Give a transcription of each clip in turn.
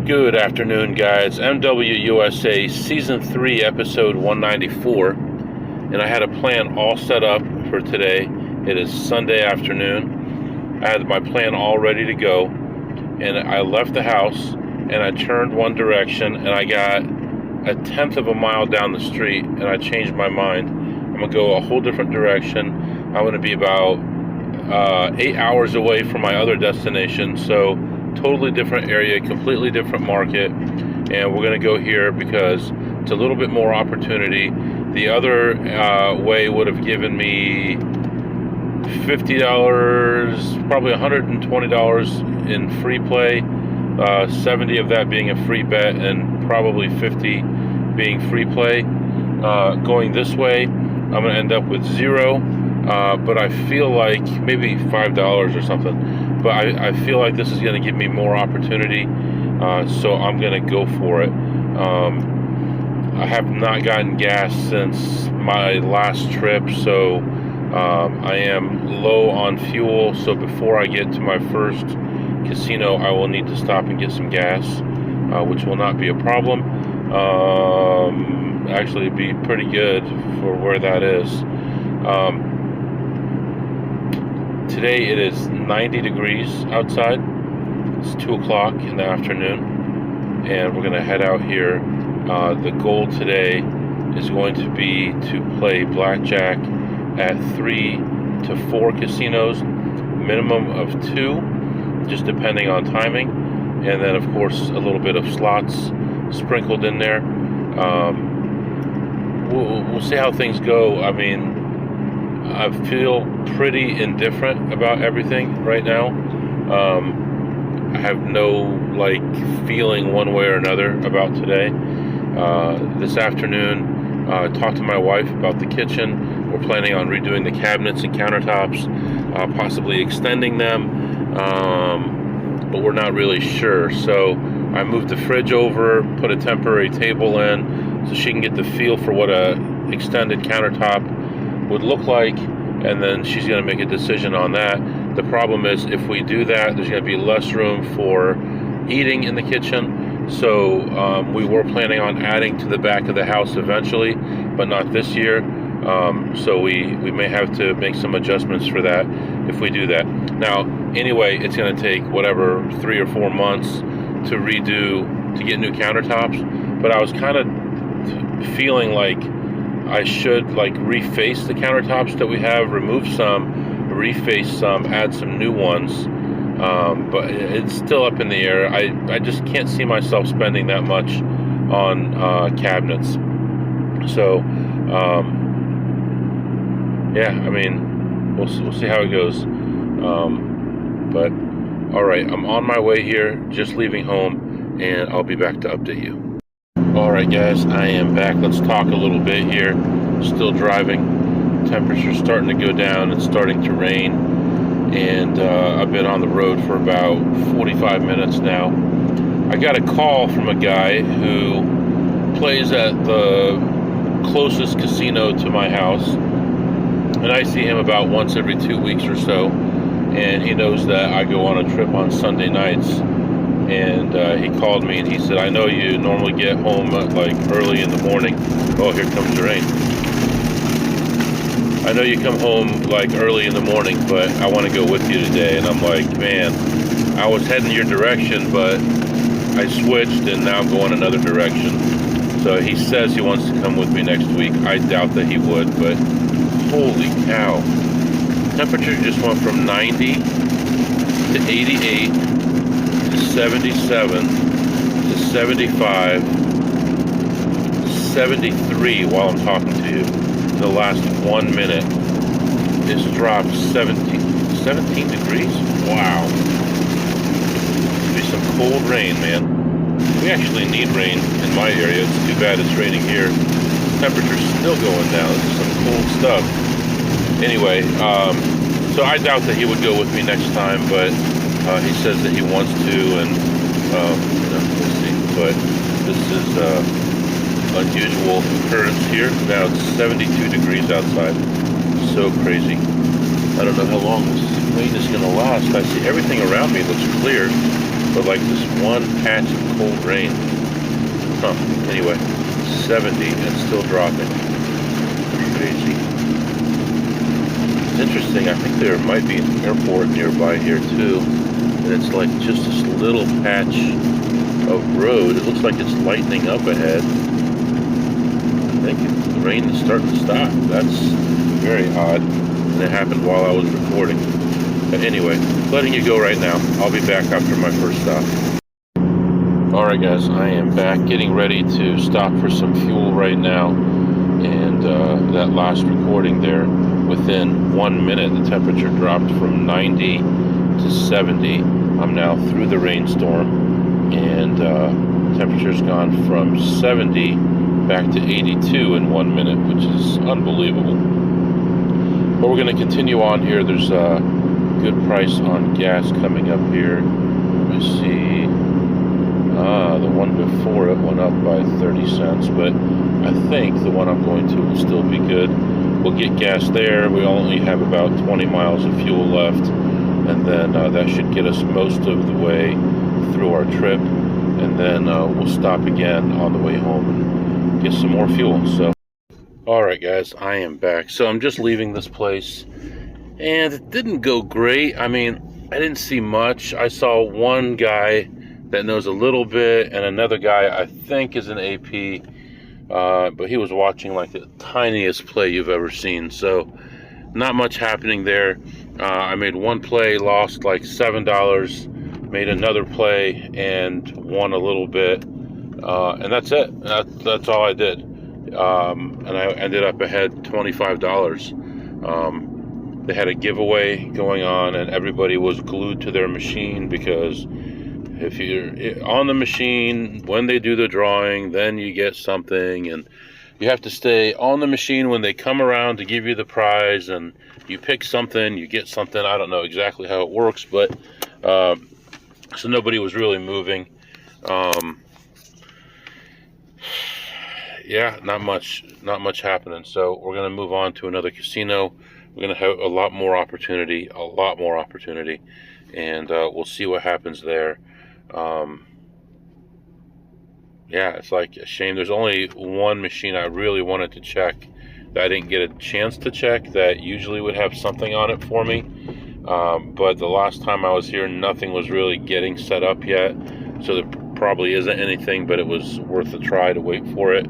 Good afternoon, guys. MWUSA Season 3, Episode 194. And I had a plan all set up for today. It is Sunday afternoon. I had my plan all ready to go. And I left the house and I turned one direction and I got a tenth of a mile down the street and I changed my mind. I'm going to go a whole different direction. I'm going to be about 8 hours away from my other destination. So totally different area, completely different market, and we're going to go here because it's a little bit more opportunity. The other way would have given me $50, probably $120 in free play, 70 of that being a free bet, and probably 50 being free play. Going this way, I'm going to end up with zero, but I feel like maybe $5 or something. But I feel like this is going to give me more opportunity, so I'm going to go for it. I have not gotten gas since my last trip, so I am low on fuel. So before I get to my first casino, I will need to stop and get some gas, which will not be a problem. Actually, it'd be pretty good for where that is. Today it is 90 degrees outside. It's 2 o'clock in the afternoon, and we're going to head out here. The goal today is going to be to play blackjack at 3 to 4 casinos, minimum of 2, just depending on timing, and then of course a little bit of slots sprinkled in there. We'll see how things go. I mean, I feel pretty indifferent about everything right now. I have no feeling one way or another about today. This afternoon, I talked to my wife about the kitchen. We're planning on redoing the cabinets and countertops, possibly extending them, but we're not really sure. So I moved the fridge over, put a temporary table in, so she can get the feel for what a extended countertop would look like, and then she's going to make a decision on that. The problem is, if we do that, there's going to be less room for eating in the kitchen. So we were planning on adding to the back of the house eventually, but not this year. So we may have to make some adjustments for that if we do that. Now, anyway, it's going to take whatever 3 or 4 months to get new countertops. But I was kind of feeling like I should reface the countertops that we have, remove some, reface some, add some new ones, but it's still up in the air. I just can't see myself spending that much on cabinets. So yeah, I mean, we'll see how it goes. But all right, I'm on my way here, just leaving home, and I'll be back to update you. Alright guys, I am back. Let's talk a little bit here. Still driving. Temperature's starting to go down. It's starting to rain. And I've been on the road for about 45 minutes now. I got a call from a guy who plays at the closest casino to my house. And I see him about once every 2 weeks or so. And he knows that I go on a trip on Sunday nights. And he called me and he said, I know you normally get home early in the morning. Oh, here comes the rain. I know you come home early in the morning, but I want to go with you today. And I'm like, man, I was heading your direction, but I switched and now I'm going another direction. So he says he wants to come with me next week. I doubt that he would, but holy cow. Temperature just went from 90 to 88. 77 to 75, 73 while I'm talking to you. In the last 1 minute, it's dropped 17 degrees. Wow. It'll be some cold rain, man. We actually need rain in my area. It's too bad it's raining here. Temperature's still going down. This is some cold stuff. Anyway, so I doubt that he would go with me next time, but he says that he wants to, and we'll see. But this is unusual occurrence here. Now it's 72 degrees outside. So crazy. I don't know how long this rain is going to last. I see everything around me looks clear. but like this one patch of cold rain. Huh. Anyway, 70 and still dropping. Crazy. It's interesting. I think there might be an airport nearby here too, and it's like just this little patch of road. It looks like it's lightening up ahead. I think the rain is starting to stop. That's very odd, and it happened while I was recording. But anyway, letting you go right now. I'll be back after my first stop. Alright guys, I am back, getting ready to stop for some fuel right now. And that last recording there, within 1 minute the temperature dropped from 90 to 70. I'm now through the rainstorm, and temperature's gone from 70 back to 82 in 1 minute, which is unbelievable. But we're going to continue on here. There's a good price on gas coming up here. Let me see. The one before it went up by 30 cents, but I think the one I'm going to will still be good. We'll get gas there. We only have about 20 miles of fuel left, and then that should get us most of the way through our trip, and then we'll stop again on the way home and get some more fuel. So, alright guys, I am back. So I'm just leaving this place, and it didn't go great. I mean, I didn't see much. I saw one guy that knows a little bit, and another guy I think is an AP, but he was watching like the tiniest play you've ever seen, so not much happening there. I made one play, lost like $7, made another play and won a little bit, and that's it. That's all I did, and I ended up ahead $25. They had a giveaway going on, and everybody was glued to their machine, because if you're on the machine when they do the drawing, then you get something, and you have to stay on the machine when they come around to give you the prize, and you pick something, you get something. I don't know exactly how it works, but so nobody was really moving. Yeah, not much happening. So we're gonna move on to another casino. We're gonna have a lot more opportunity, and we'll see what happens there. Yeah, it's like a shame. There's only one machine I really wanted to check that I didn't get a chance to check, that usually would have something on it for me. But the last time I was here, nothing was really getting set up yet, so there probably isn't anything, but it was worth a try to wait for it.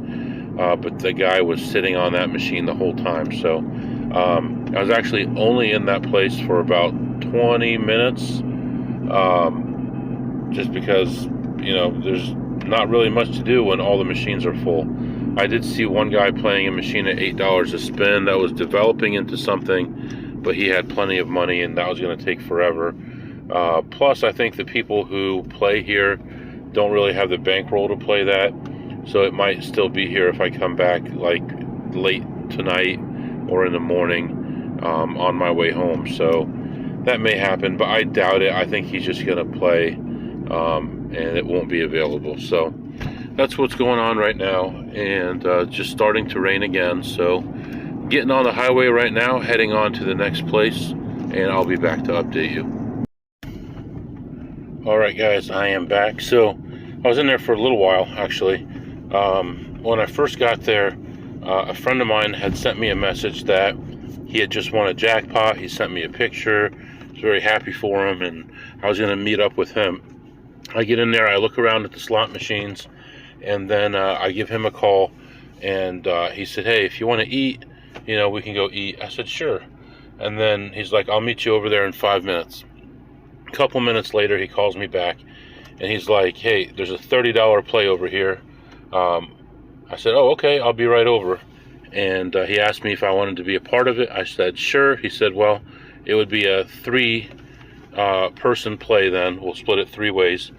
But the guy was sitting on that machine the whole time, so I was actually only in that place for about 20 minutes, just because, you know, there's not really much to do when all the machines are full. I did see one guy playing a machine at $8 a spin that was developing into something, but he had plenty of money, and that was going to take forever. Plus, I think the people who play here don't really have the bankroll to play that, so it might still be here if I come back like late tonight or in the morning on my way home. So that may happen, but I doubt it. I think he's just going to play, and it won't be available. So that's what's going on right now, and just starting to rain again. So getting on the highway right now, heading on to the next place, and I'll be back to update you. Alright guys, I am back. So I was in there for a little while, actually. When I first got there, a friend of mine had sent me a message that he had just won a jackpot. He sent me a picture. I was very happy for him, and I was going to meet up with him. I get in there, I look around at the slot machines, and then I give him a call, and he said, hey, if you want to eat, you know, we can go eat. I said, sure. And then he's like, I'll meet you over there in 5 minutes. A couple minutes later, he calls me back, and he's like, hey, there's a $30 play over here. I said, oh, okay, I'll be right over. And he asked me if I wanted to be a part of it. I said, sure. He said, well, it would be a 3-person play then. We'll split it 3 ways.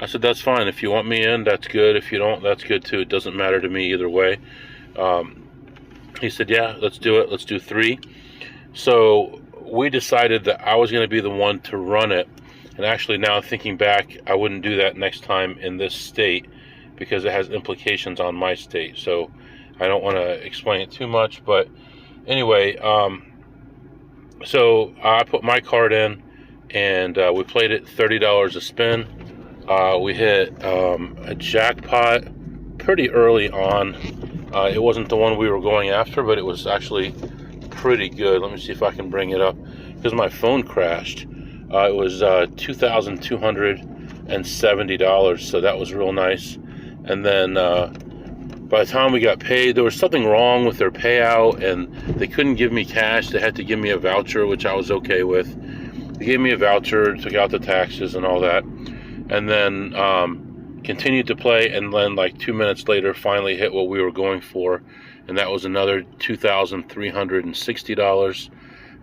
I said, that's fine. If you want me in, that's good. If you don't, that's good too. It doesn't matter to me either way. He said, yeah, let's do it. Let's do 3. So we decided that I was going to be the one to run it. And actually, now thinking back, I wouldn't do that next time in this state, because it has implications on my state. So I don't want to explain it too much. But anyway, so I put my card in, and we played it $30 a spin. We hit a jackpot pretty early on. It wasn't the one we were going after, but it was actually pretty good. Let me see if I can bring it up, because my phone crashed. It was $2,270, so that was real nice. And then by the time we got paid, there was something wrong with their payout, and they couldn't give me cash. They had to give me a voucher, which I was okay with. They gave me a voucher, took out the taxes and all that, and then continued to play, and then like 2 minutes later finally hit what we were going for, and that was another $2,360.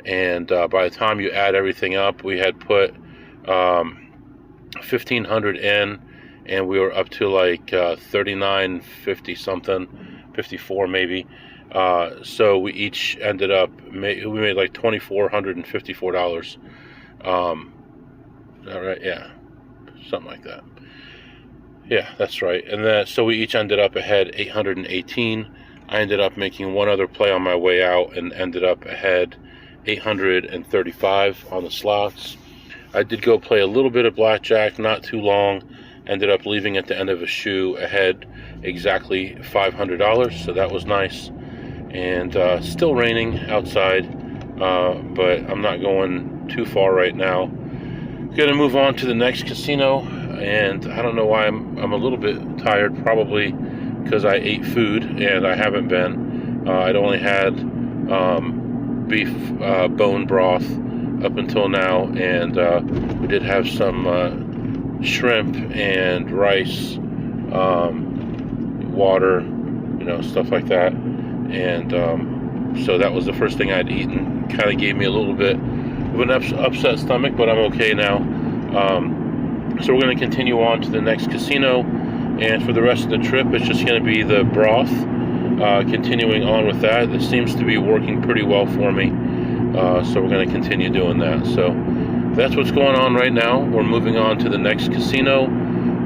And by the time you add everything up, we had put $1,500 in, and we were up to like $39.50 something, 54 maybe. So we each ended up we made like $2,454. Is that right? Yeah, something like that. Yeah, that's right. And then so we each ended up ahead 818. I ended up making one other play on my way out and ended up ahead 835 on the slots. I did go play a little bit of blackjack, not too long. Ended up leaving at the end of a shoe ahead exactly $500, so that was nice. And still raining outside, but I'm not going too far right now. Gonna move on to the next casino, and I don't know why I'm a little bit tired, probably because I ate food and I haven't been. I'd only had beef bone broth up until now, and we did have some shrimp and rice, water, stuff like that. And so that was the first thing I'd eaten. Kind of gave me a little bit of an upset stomach, but I'm okay now. So we're going to continue on to the next casino, and for the rest of the trip it's just going to be the broth, continuing on with that. This seems to be working pretty well for me, so we're going to continue doing that. So that's what's going on right now. We're moving on to the next casino,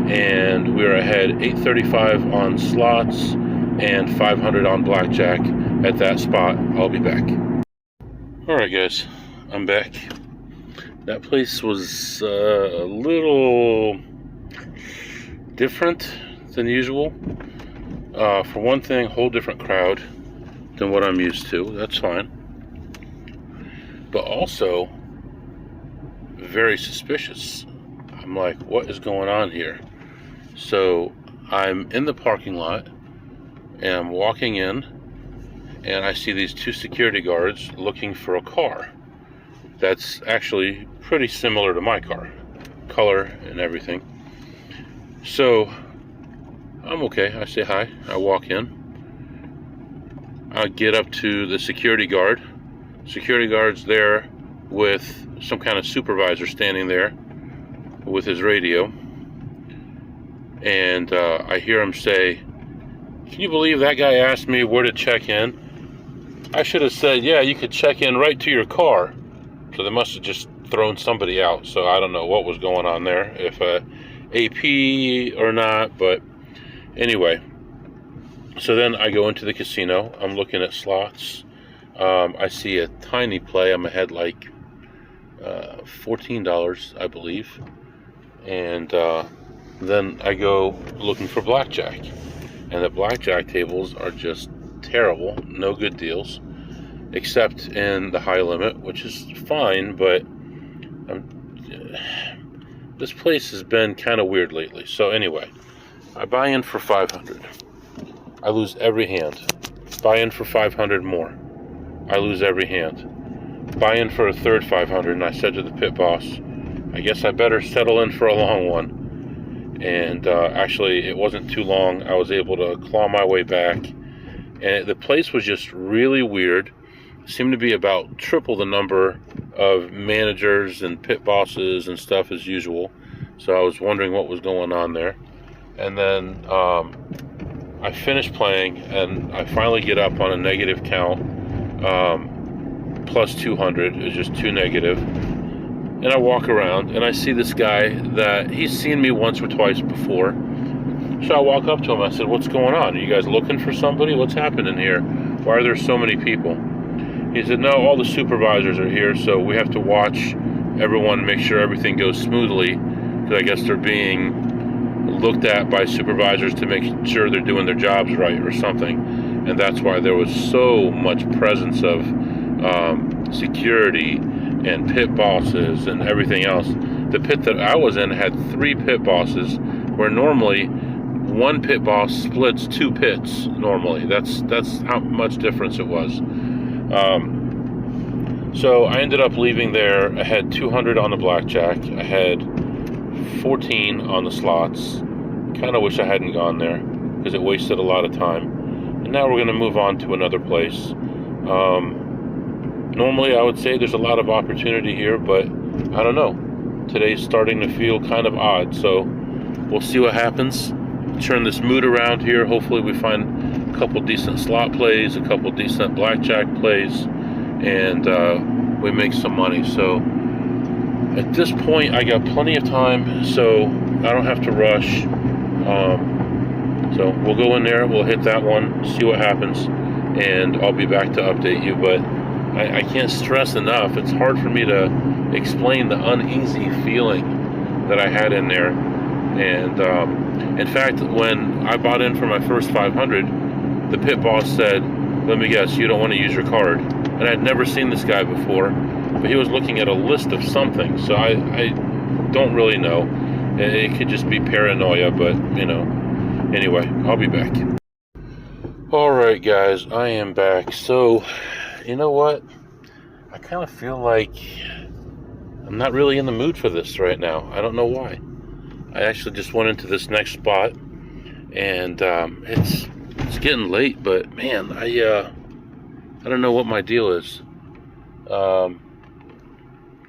and we're ahead 835 on slots and 500 on blackjack at that spot. I'll be back. Alright guys, I'm back. That place was a little different than usual. For one thing, whole different crowd than what I'm used to. That's fine. But also very suspicious. I'm like, what is going on here? So I'm in the parking lot and I'm walking in, and I see these two security guards looking for a car that's actually pretty similar to my car, color and everything. So I'm okay. I say hi. I walk in. I get up to the security guard. Security guard's there with some kind of supervisor standing there with his radio, and I hear him say, "Can you believe that guy asked me where to check in?" I should have said, "Yeah, you could check in right to your car." So they must have just thrown somebody out. So I don't know what was going on there, if AP or not, but anyway. So then I go into the casino. I'm looking at slots. I see a tiny play. I'm ahead like $14, I believe. And then I go looking for blackjack. And the blackjack tables are just terrible. No good deals. Except in the high limit, which is fine, but this place has been kind of weird lately. So anyway, I buy in for 500. I lose every hand. Buy in for 500 more. I lose every hand. Buy in for a third 500, and I said to the pit boss, I guess I better settle in for a long one. And actually, it wasn't too long. I was able to claw my way back. And the place was just really weird. It seemed to be about triple the number of managers and pit bosses and stuff as usual. So I was wondering what was going on there. And then I finished playing, and I finally get up on a negative count, plus 200. It was just too negative. And I walk around, and I see this guy that he's seen me once or twice before. So I walk up to him. I said, "What's going on? Are you guys looking for somebody? What's happening here? Why are there so many people?" He said, "No, all the supervisors are here, so we have to watch everyone, make sure everything goes smoothly. because I guess they're being looked at by supervisors to make sure they're doing their jobs right or something, and that's why there was so much presence of security and pit bosses and everything else. The pit that I was in had 3 pit bosses, where normally one pit boss splits 2 pits normally. That's how much difference it was. So I ended up leaving there. I had 200 on the blackjack. I had 14 on the slots. Kind of wish I hadn't gone there because it wasted a lot of time. And now we're going to move on to another place. Normally I would say there's a lot of opportunity here, but I don't know. Today's starting to feel kind of odd, so we'll see what happens. Turn this mood around here. Hopefully we find a couple decent slot plays, a couple decent blackjack plays, and we make some money. So at this point I got plenty of time, so I don't have to rush. So we'll go in there, we'll hit that one, see what happens, and I'll be back to update you. But I can't stress enough, it's hard for me to explain the uneasy feeling that I had in there. And in fact, when I bought in for my first 500, the pit boss said, "Let me guess, you don't want to use your card." And I'd never seen this guy before, but he was looking at a list of something, so I don't really know. It could just be paranoia, but you know. Anyway, I'll be back. Alright guys, I am back. So, you know what? I kind of feel like I'm not really in the mood for this right now. I don't know why. I actually just went into this next spot, and it's getting late, but man, I don't know what my deal is.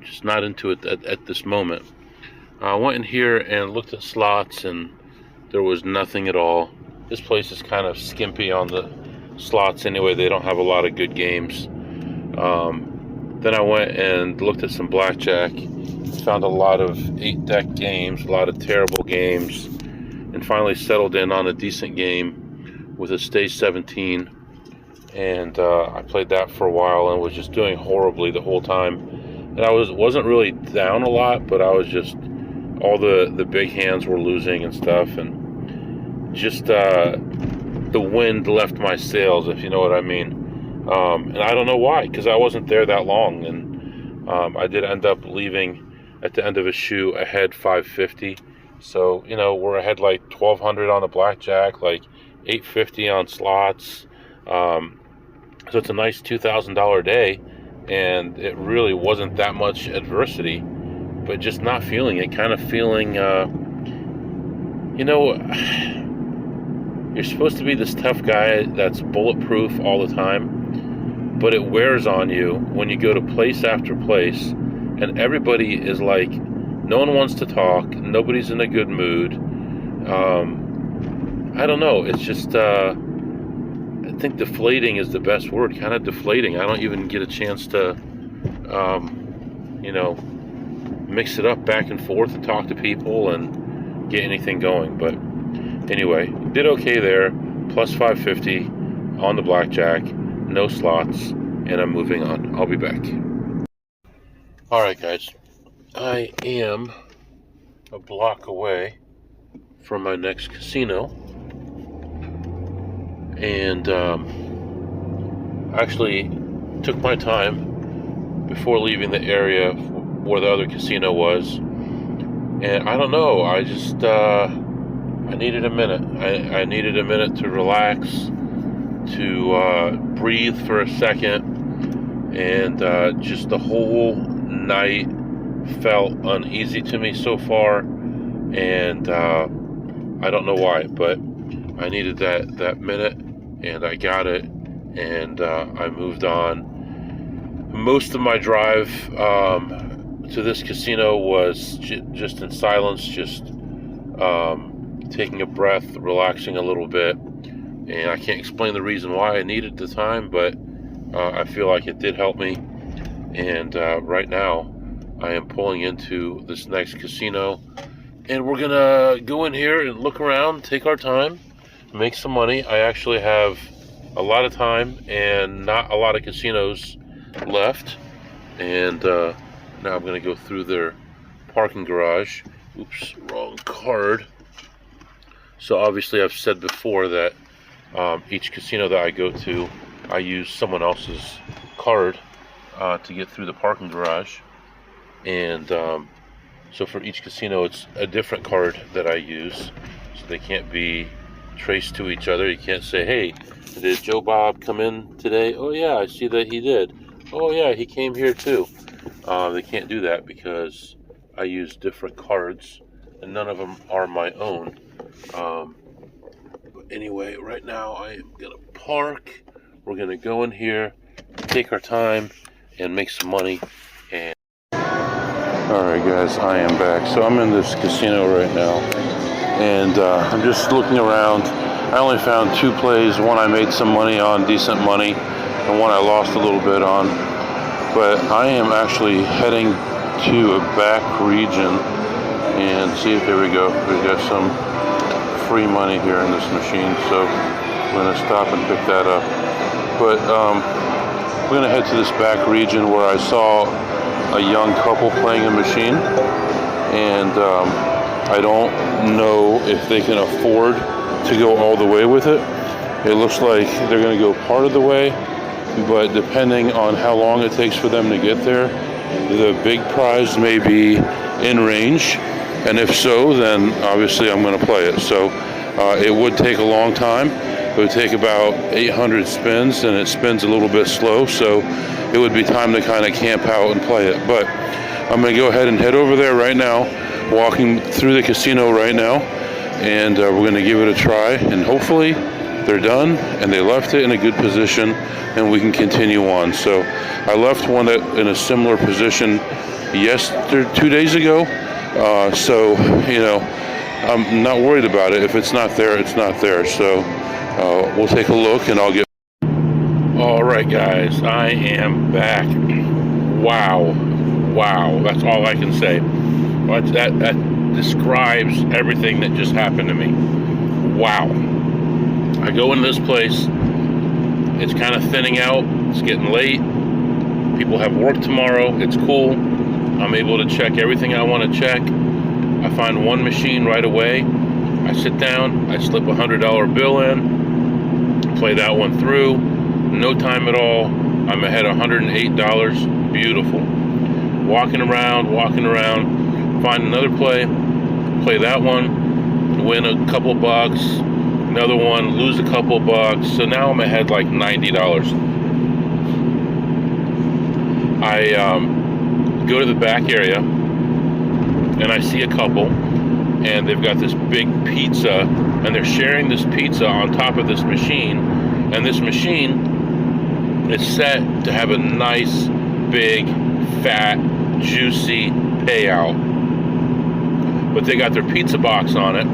Just not into it at this moment. I went in here and looked at slots, and there was nothing at all. This place is kind of skimpy on the slots anyway. They don't have a lot of good games. Then I went and looked at some blackjack. Found a lot of 8-deck games, a lot of terrible games, and finally settled in on a decent game with a stage 17. And I played that for a while and was just doing horribly the whole time. And I wasn't really down a lot, but I was just, all the big hands were losing and stuff, and just the wind left my sails, if you know what I mean. And I don't know why, because I wasn't there that long, and I did end up leaving at the end of a shoe ahead 550. So, you know, we're ahead like 1,200 on the blackjack, like 850 on slots. So it's a nice $2,000 day, and it really wasn't that much adversity, but just not feeling it, kind of feeling, you know, you're supposed to be this tough guy that's bulletproof all the time, but it wears on you when you go to place after place, and everybody is like, no one wants to talk, nobody's in a good mood. I don't know, it's just, I think deflating is the best word, kind of deflating. I don't even get a chance to, you know, mix it up back and forth and talk to people and get anything going. But anyway, did okay there, plus 550 on the blackjack, no slots, and I'm moving on. I'll be back. Alright guys, I am a block away from my next casino, and actually took my time before leaving the area where the other casino was, and I don't know, I just I needed a minute. I needed a minute to relax, to breathe for a second, and just the whole night felt uneasy to me so far, and I don't know why, but I needed that minute, and I got it, and I moved on. Most of my drive to this casino was just in silence, just taking a breath, relaxing a little bit, and I can't explain the reason why I needed the time, but I feel like it did help me. And right now I am pulling into this next casino, and we're gonna go in here and look around, take our time, make some money. I actually have a lot of time and not a lot of casinos left, and now I'm gonna go through their parking garage Oops, wrong card. So obviously I've said before that each casino that I go to, I use someone else's card to get through the parking garage. And so for each casino, it's a different card that I use. So they can't be traced to each other. You can't say, hey, did Joe Bob come in today? Oh yeah, I see that he did. Oh yeah, he came here too. They can't do that because I use different cards and none of them are my own. But anyway, right now I am gonna park. We're gonna go in here, take our time, and make some money. And alright guys, I am back. So I'm in this casino right now, and I'm just looking around. I only found 2 plays. One I made some money on, decent money, and one I lost a little bit on. But I am actually heading to a back region and see if, there we go, we've got some free money here in this machine, so we're going to stop and pick that up. But we're going to head to this back region where I saw a young couple playing a machine, and I don't know if they can afford to go all the way with it. It looks like they're going to go part of the way, but depending on how long it takes for them to get there, the big prize may be in range, and if so, then obviously I'm going to play it. So it would take a long time. It would take about 800 spins, and it spins a little bit slow, so it would be time to kind of camp out and play it. But I'm going to go ahead and head over there right now, walking through the casino right now, and we're going to give it a try, and hopefully they're done and they left it in a good position and we can continue on. So I left one that in a similar position 2 days ago, so you know, I'm not worried about it. If it's not there, it's not there. So we'll take a look and I'll get. All right guys, I am back. Wow, that's all I can say. That describes everything that just happened to me. Wow. I go into this place, it's kind of thinning out, it's getting late, people have work tomorrow, it's cool, I'm able to check everything I want to check. I find one machine right away, I sit down, I slip $100 bill in, play that one through, no time at all, I'm ahead $108, beautiful. Walking around, find another play that one, win a couple bucks, another one, lose a couple bucks, so now I'm ahead like $90. I go to the back area and I see a couple, and they've got this big pizza, and they're sharing this pizza on top of this machine, and this machine is set to have a nice, big, fat, juicy payout. But they got their pizza box on it,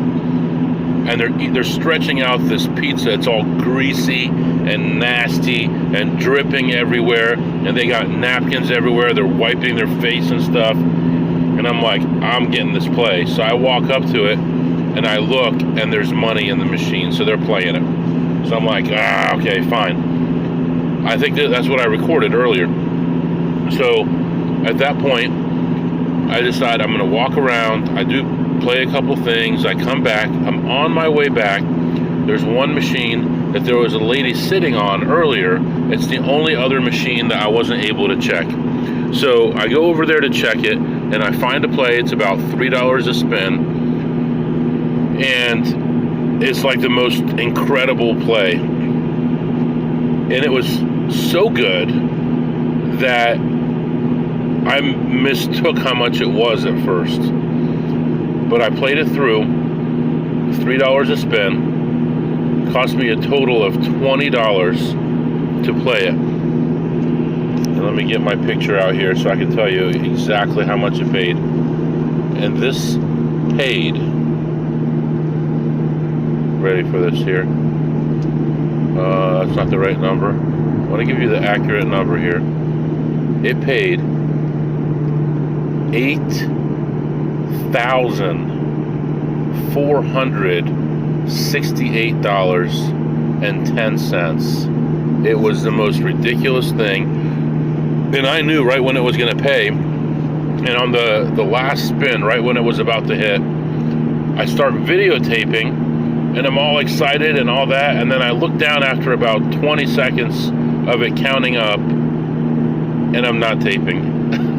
and they're stretching out this pizza. It's all greasy and nasty and dripping everywhere, and they got napkins everywhere. They're wiping their face and stuff, and I'm like, I'm getting this play. So I walk up to it and I look, and there's money in the machine, so they're playing it. So I'm like, okay, fine. I think that's what I recorded earlier. So at that point, I decide I'm going to walk around. I do play a couple things. I come back. I'm on my way back. There's one machine that there was a lady sitting on earlier. It's the only other machine that I wasn't able to check. So I go over there to check it, and I find a play. It's about $3 a spin. And it's like the most incredible play. And it was so good that I mistook how much it was at first. But I played it through, $3 a spin, cost me a total of $20 to play it. And let me get my picture out here so I can tell you exactly how much it paid. And this paid, ready for this here, that's not the right number. I want to give you the accurate number here. It paid $8,468.10. It was the most ridiculous thing, and I knew right when it was going to pay. And on the last spin, right when it was about to hit, I start videotaping, and I'm all excited and all that, and then I look down after about 20 seconds of it counting up, and I'm not taping.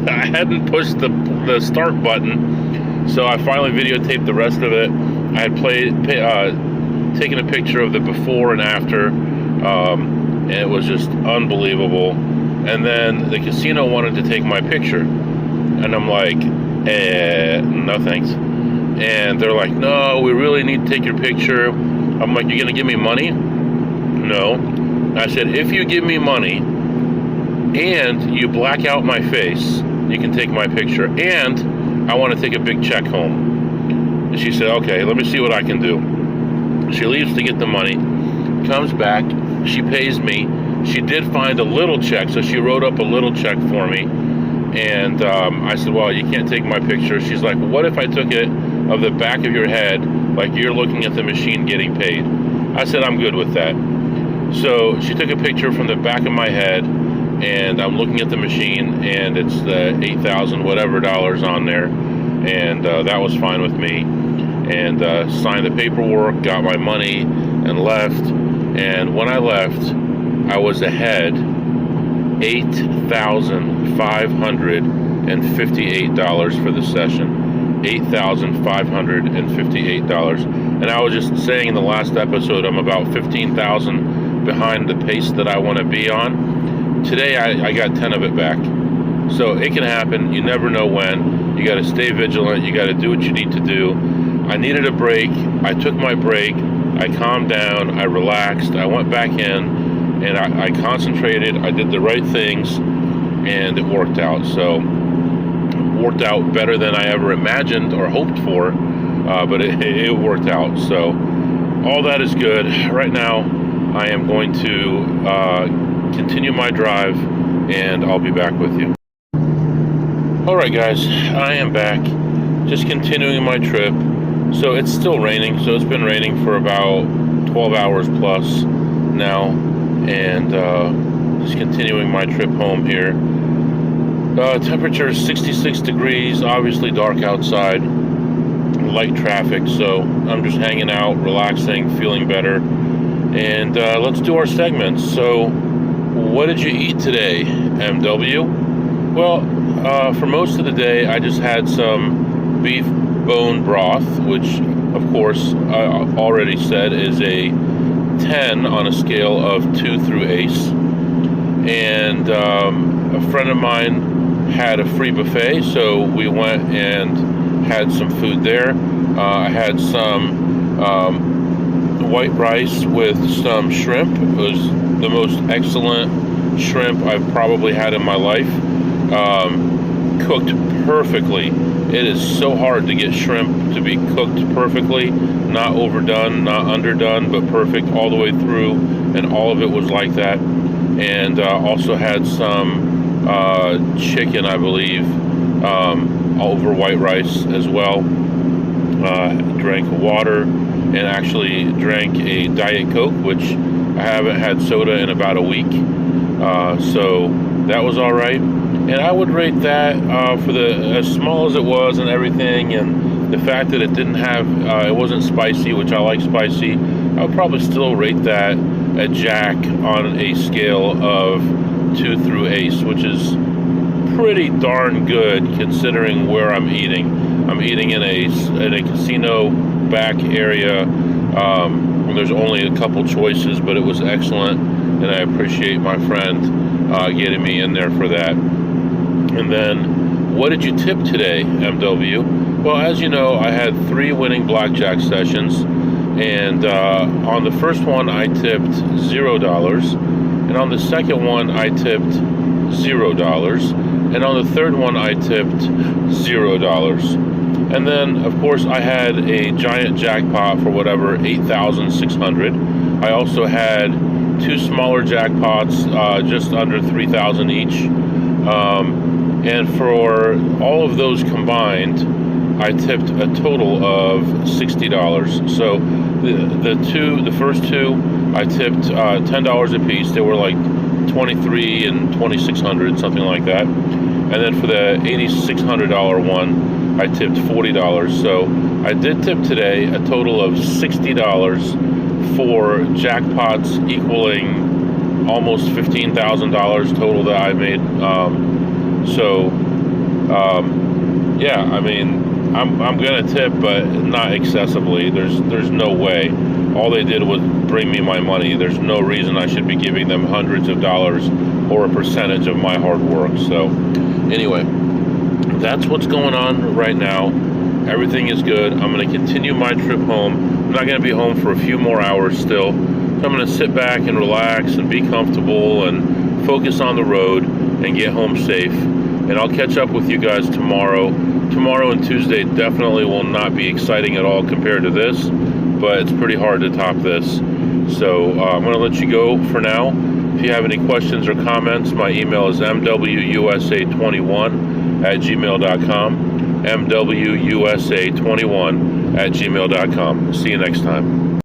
I hadn't pushed the start button, so I finally videotaped the rest of it. I had taken a picture of the before and after, and it was just unbelievable. And then the casino wanted to take my picture, and I'm like, no thanks. And they're like, no, we really need to take your picture. I'm like, you're gonna give me money? No. I said, if you give me money and you black out my face, you can take my picture, and I want to take a big check home. And she said, okay, let me see what I can do. She leaves to get the money, comes back, she pays me. She did find a little check, so she wrote up a little check for me. And I said, well, you can't take my picture. She's like, well, what if I took it of the back of your head, like you're looking at the machine getting paid? I said, I'm good with that. So she took a picture from the back of my head, and I'm looking at the machine, and it's the 8,000 whatever dollars on there, and that was fine with me. And signed the paperwork, got my money, and left. And when I left, I was ahead $8,558 for the session. $8,558. And I was just saying in the last episode, I'm about 15,000 behind the pace that I want to be on. Today, I got 10 of it back. So it can happen. You never know when. You got to stay vigilant. You got to do what you need to do. I needed a break. I took my break. I calmed down. I relaxed. I went back in, and I concentrated. I did the right things, and it worked out. So worked out better than I ever imagined or hoped for, but it worked out. So all that is good. Right now, I am going to continue my drive, and I'll be back with you. All right, guys, I am back. Just continuing my trip. So it's still raining. So it's been raining for about 12 hours plus now, and just continuing my trip home here. Temperature is 66 degrees, obviously dark outside, light traffic, so I'm just hanging out, relaxing, feeling better. And let's do our segments. So, what did you eat today, MW? Well, for most of the day, I just had some beef bone broth, which, of course, I already said is a 10 on a scale of 2 through ace. And a friend of mine had a free buffet, so we went and had some food there. I had some white rice with some shrimp. It was the most excellent shrimp I've probably had in my life. Cooked perfectly. It is so hard to get shrimp to be cooked perfectly, not overdone, not underdone, but perfect all the way through, and all of it was like that. And also had some chicken, I believe, over white rice as well. Drank water, and actually drank a Diet Coke, which I haven't had soda in about a week. So that was all right. And I would rate that for as small as it was and everything, and the fact that it didn't have, it wasn't spicy, which I like spicy. I would probably still rate that a Jack on a scale of 2 through ace, which is pretty darn good considering where I'm eating. I'm eating in a casino back area. There's only a couple choices, but it was excellent, and I appreciate my friend getting me in there for that. And then, what did you tip today, MW? Well, as you know, I had 3 winning blackjack sessions, and on the first one I tipped $0, and on the second one I tipped $0, and on the third one I tipped $0. And then, of course, I had a giant jackpot for whatever, 8,600. I also had 2 smaller jackpots, just under 3,000 each. And for all of those combined, I tipped a total of $60. So the first two, I tipped $10 a piece. They were like 23 and 2,600, something like that. And then for the $8,600 one, I tipped $40. So I did tip today a total of $60 for jackpots equaling almost $15,000 total that I made. Yeah, I mean, I'm gonna tip, but not excessively. There's no way. All they did was bring me my money. There's no reason I should be giving them hundreds of dollars or a percentage of my hard work. So anyway, that's what's going on right now. Everything is good. I'm going to continue my trip home. I'm not going to be home for a few more hours still. So I'm going to sit back and relax and be comfortable and focus on the road and get home safe. And I'll catch up with you guys tomorrow. Tomorrow and Tuesday definitely will not be exciting at all compared to this, but it's pretty hard to top this. So I'm going to let you go for now. If you have any questions or comments, my email is mwusa21@gmail.com. mwusa21@gmail.com. See you next time.